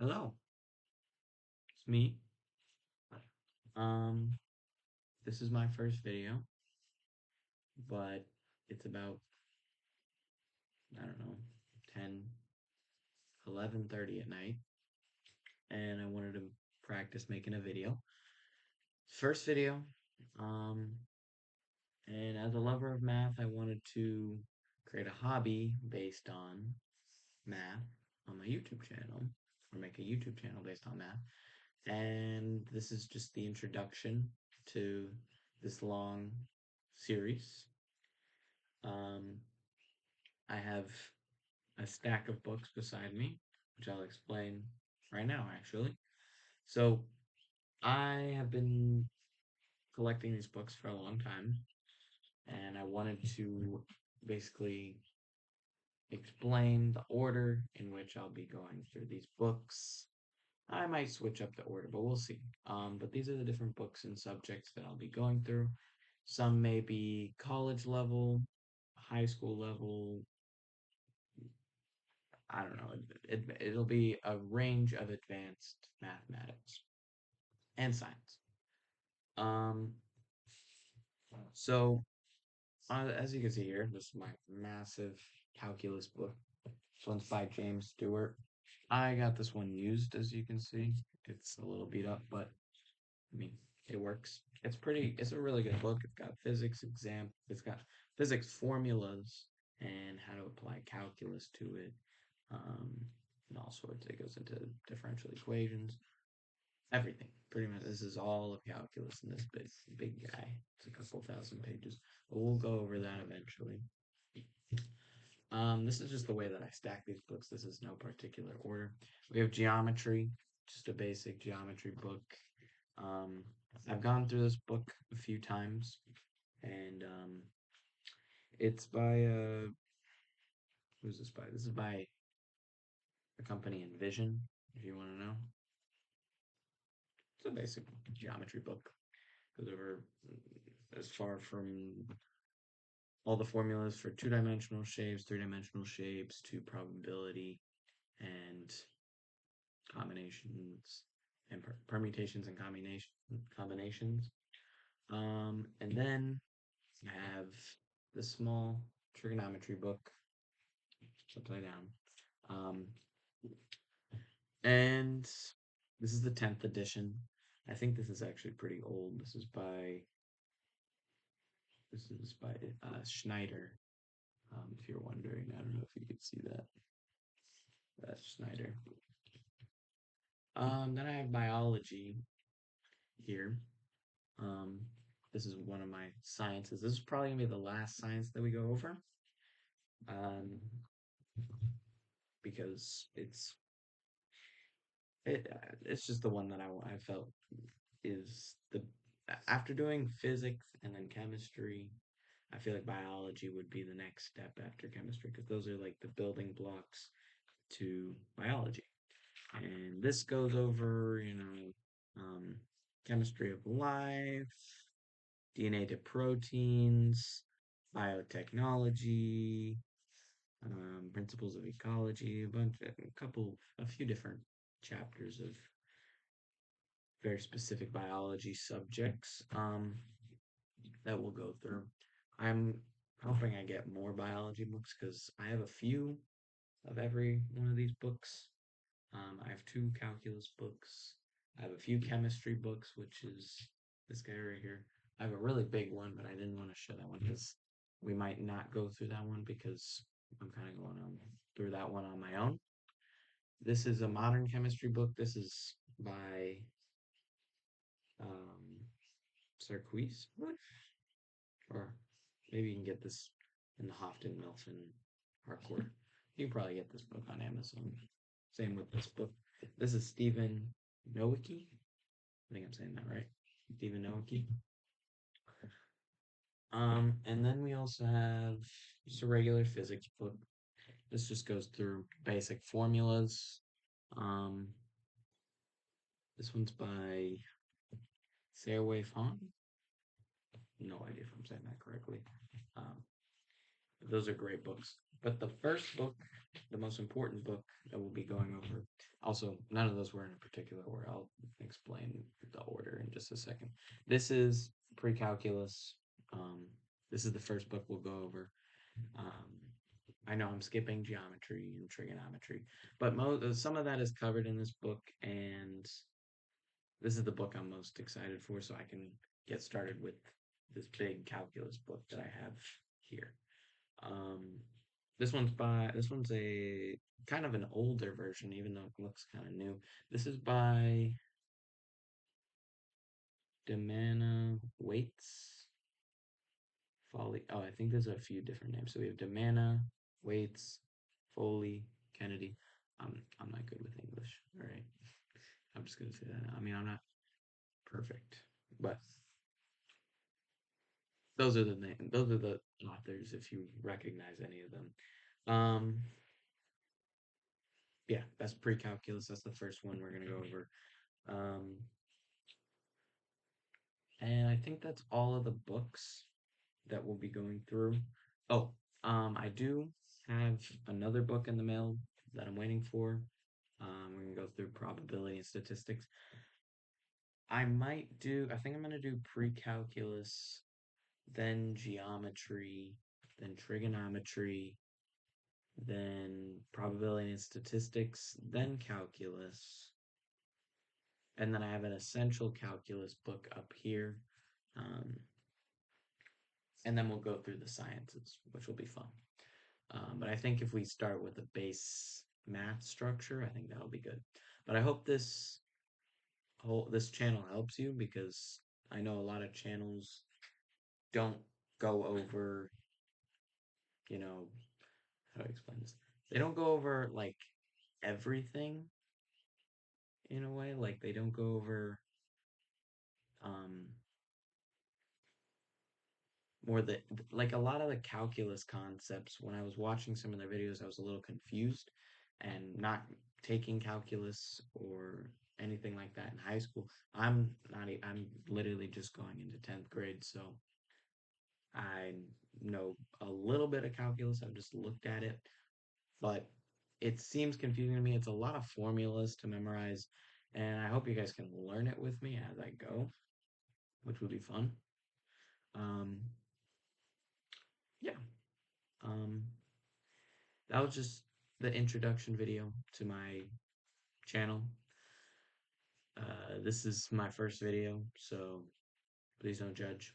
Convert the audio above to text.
Hello, it's me. Um, this is my first video, but it's about, I don't know, 10, 11:30 at night, and I wanted to practice making a video. First video, um, and as a lover of math, I wanted to create a hobby based on math on my YouTube channel, or make a YouTube channel based on math. And this is just the introduction to this long series. Um, I have a stack of books beside me, which I'll explain right now, actually. So, I have been collecting these books for a long time, and I wanted to basically explain the order in which I'll be going through these books. I might switch up the order, but we'll see. But these are the different books and subjects that I'll be going through. Some may be college level, high school level. I don't know. It'll be a range of advanced mathematics and science. Um, so as you can see here, this is my massive calculus book. This one's by James Stewart. I got this one used, as you can see. It's a little beat up, but I mean, it works. It's a really good book. It's got it's got physics formulas and how to apply calculus to it. Um, and all sorts. It goes into differential equations, everything. Pretty much, this is all of calculus in this big guy. It's a couple thousand pages, but we'll go over that eventually. This is just the way that I stack these books. This is no particular order. We have geometry, just a basic geometry book. Um, I've gone through this book a few times, and it's by who's this by? This is by the company Envision. If you want to know, it's a basic geometry book. Goes over as far from all the formulas for two-dimensional shapes, three-dimensional shapes, to probability and combinations and permutations and combinations. And then you have the small trigonometry book, upside down. And this is the 10th edition. I think this is actually pretty old. This is by Schneider. If you're wondering, I don't know if you could see that. That's Schneider. Then I have biology here. Um, this is one of my sciences. This is probably gonna be the last science that we go over. Um, because it's just the one that I felt is the after doing physics and then chemistry, I feel like biology would be the next step after chemistry because those are like the building blocks to biology. And this goes over, chemistry of life, DNA to proteins, biotechnology, principles of ecology, a few different chapters of very specific biology subjects that we'll go through. I'm hoping I get more biology books because I have a few of every one of these books. I have two calculus books. I have a few chemistry books, which is this guy right here. I have a really big one, but I didn't want to show that one because we might not go through that one because I'm kind of going on through that one on my own. This is a modern chemistry book. This is by um, Sarquise, or maybe you can get this in the Houghton Mifflin hardcover. You can probably get this book on Amazon. Same with this book. This is Stephen Nowicki. I think I'm saying that right. Stephen Nowicki. And then we also have just a regular physics book. This just goes through basic formulas. Um, this one's by Sarah Fong. No idea if I'm saying that correctly. Um, Those are great books. But the first book, the most important book that we'll be going over, also, none of those were in a particular order. I'll explain the order in just a second. This is pre-calculus. Um, this is the first book we'll go over. Um, I know I'm skipping geometry and trigonometry, but some of that is covered in this book, and this is the book I'm most excited for, so I can get started with this big calculus book that I have here. Um, this one's a kind of an older version, even though it looks kind of new. This is by Demana Waits. Foley. Oh, I think there's a few different names. So we have Demana, Waits, Foley, Kennedy. I'm not good with English. All right. I'm just gonna say that. I mean, I'm not perfect, but those are the name. Those are the authors. If you recognize any of them. Um, yeah, that's pre-calculus. That's the first one we're gonna go over. Um, and I think that's all of the books that we'll be going through. Oh, I do have another book in the mail that I'm waiting for. We're gonna go through probability and statistics. I think I'm gonna do pre-calculus, then geometry, then trigonometry, then probability and statistics, then calculus, and then I have an essential calculus book up here. Um, and then we'll go through the sciences, which will be fun. But I think if we start with a base math structure, I think that'll be good. But I hope this channel helps you because I know a lot of channels don't go over, you know, how do I explain this? They don't go over like everything in a way. Like they don't go over um more the like a lot of the calculus concepts. When I was watching some of their videos, I was a little confused, and not taking calculus or anything like that in high school. I'm literally just going into 10th grade, so I know a little bit of calculus. I've just looked at it, but it seems confusing to me. It's a lot of formulas to memorize, and I hope you guys can learn it with me as I go, which would be fun. Um, yeah. Um, that was just the introduction video to my channel. This is my first video, so please don't judge.